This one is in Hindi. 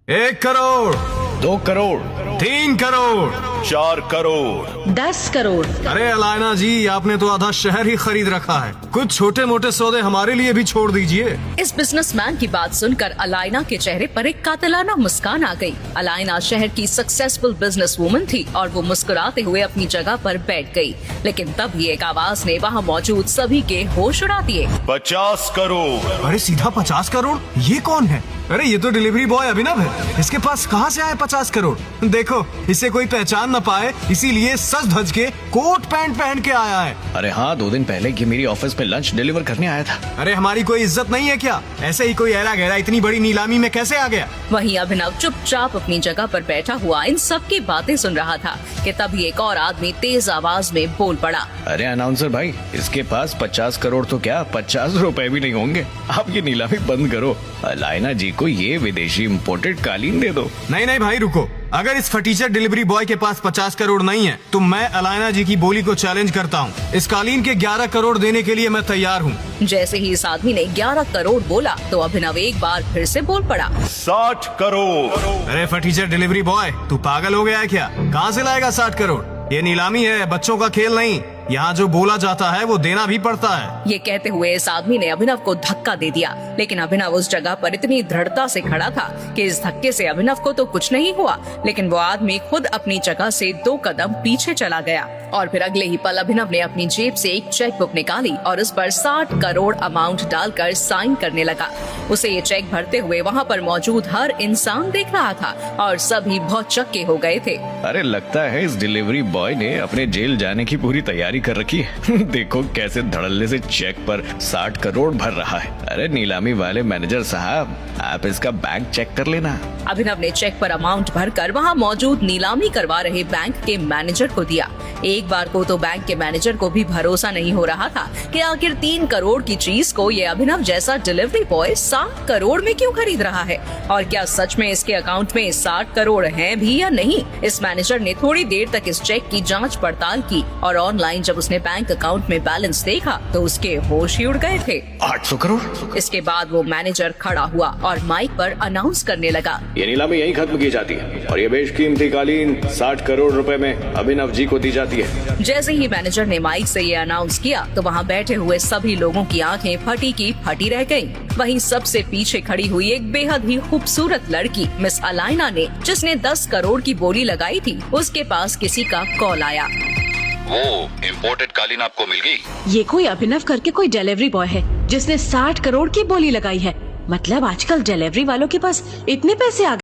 1 करोड़, 2 करोड़, 3 करोड़, 4 करोड़, 10 करोड़। अरे अलायना जी, आपने तो आधा शहर ही खरीद रखा है। कुछ छोटे मोटे सौदे हमारे लिए भी छोड़ दीजिए। इस बिजनेसमैन की बात सुनकर अलायना के चेहरे पर एक कातिलाना मुस्कान आ गई। अलायना शहर की सक्सेसफुल बिजनेस वूमन थी और वो मुस्कुराते हुए अपनी जगह पर बैठ गई। लेकिन तभी एक आवाज ने वहाँ मौजूद सभी के होश उड़ा दिए। 50 करोड़। अरे सीधा 50 करोड़? ये कौन है? अरे ये तो डिलीवरी बॉय अभिनव है। इसके पास कहाँ से आए 50 करोड़? देखो, इसे कोई पहचान न पाए, इसीलिए सज धज के कोट पैंट पहन के आया है। अरे हाँ, 2 दिन पहले ये मेरी ऑफिस में लंच डिलीवर करने आया था। अरे हमारी कोई इज्जत नहीं है क्या? ऐसे ही कोई ऐरा गहरा इतनी बड़ी नीलामी में कैसे आ गया? वहीं अभिनव चुपचाप अपनी जगह पर बैठा हुआ इन सब की बातें सुन रहा था कि तभी एक और आदमी तेज आवाज में बोल पड़ा। अरे अनाउंसर भाई, इसके पास 50 करोड़ तो क्या 50 रुपए भी नहीं होंगे। आप ये नीलामी बंद करो। अलायना जी को ये विदेशी इम्पोर्टेड कालीन दे दो। नहीं नहीं भाई रुको, अगर इस फटीचर डिलीवरी बॉय के पास 50 करोड़ नहीं है तो मैं अलायना जी की बोली को चैलेंज करता हूँ। इस कालीन के 11 करोड़ देने के लिए मैं तैयार हूँ। जैसे ही इस आदमी ने 11 करोड़ बोला तो अभिनव एक बार फिर से बोल पड़ा। 60 करोड़। अरे फटीचर डिलीवरी बॉय, तू पागल हो गया है क्या? कहाँ से लाएगा 60 करोड़? ये नीलामी है, बच्चों का खेल नहीं। यहाँ जो बोला जाता है वो देना भी पड़ता है। ये कहते हुए इस आदमी ने अभिनव को धक्का दे दिया, लेकिन अभिनव उस जगह पर इतनी दृढ़ता से खड़ा था कि इस धक्के से अभिनव को तो कुछ नहीं हुआ, लेकिन वो आदमी खुद अपनी जगह से 2 कदम पीछे चला गया। और फिर अगले ही पल अभिनव ने अपनी जेब से एक चेक बुक निकाली और उस पर 60 करोड़ अमाउंट डालकर साइन करने लगा। उसे ये चेक भरते हुए वहाँ पर मौजूद हर इंसान देख रहा था और सभी बहुत चक्के हो गए थे। अरे लगता है इस डिलीवरी बॉय ने अपने जेल जाने की पूरी तैयारी कर रखी है। देखो कैसे धड़ल्ले से चेक पर 60 करोड़ भर रहा है। अरे नीलामी वाले मैनेजर साहब, आप इसका बैंक चेक कर लेना। अभिनव ने चेक पर अमाउंट भरकर वहाँ मौजूद नीलामी करवा रहे बैंक के मैनेजर को दिया। एक बार को तो बैंक के मैनेजर को भी भरोसा नहीं हो रहा था कि आखिर 3 करोड़ की चीज को ये अभिनव जैसा डिलीवरी बॉय 60 करोड़ में क्यों खरीद रहा है, और क्या सच में इसके अकाउंट में 60 करोड़ हैं भी या नहीं। इस मैनेजर ने थोड़ी देर तक इस चेक की जांच पड़ताल की और ऑनलाइन जब उसने बैंक अकाउंट में बैलेंस देखा तो उसके होश ही उड़ गए थे। 800 करोड़। इसके बाद वो मैनेजर खड़ा हुआ और माइक पर अनाउंस करने लगा। ये नीलामी यहीं खत्म की जाती है और ये बेशकीमती कालीन 60 करोड़ रुपए में अभिनव जी को दी जाती है। जैसे ही मैनेजर ने माइक से ये अनाउंस किया तो वहाँ बैठे हुए सभी लोगों की आंखें फटी की फटी रह गईं। वहीं सबसे पीछे खड़ी हुई एक बेहद ही खूबसूरत लड़की मिस अलायना ने, जिसने 10 करोड़ की बोली लगाई थी, उसके पास किसी का कॉल आया। वो इम्पोर्टेड कालीन आपको मिल गई? ये कोई अभिनव करके कोई डिलीवरी बॉय है जिसने 60 करोड़ की बोली लगाई है। मतलब आजकल डिलीवरी वालों के पास इतने पैसे आ गए।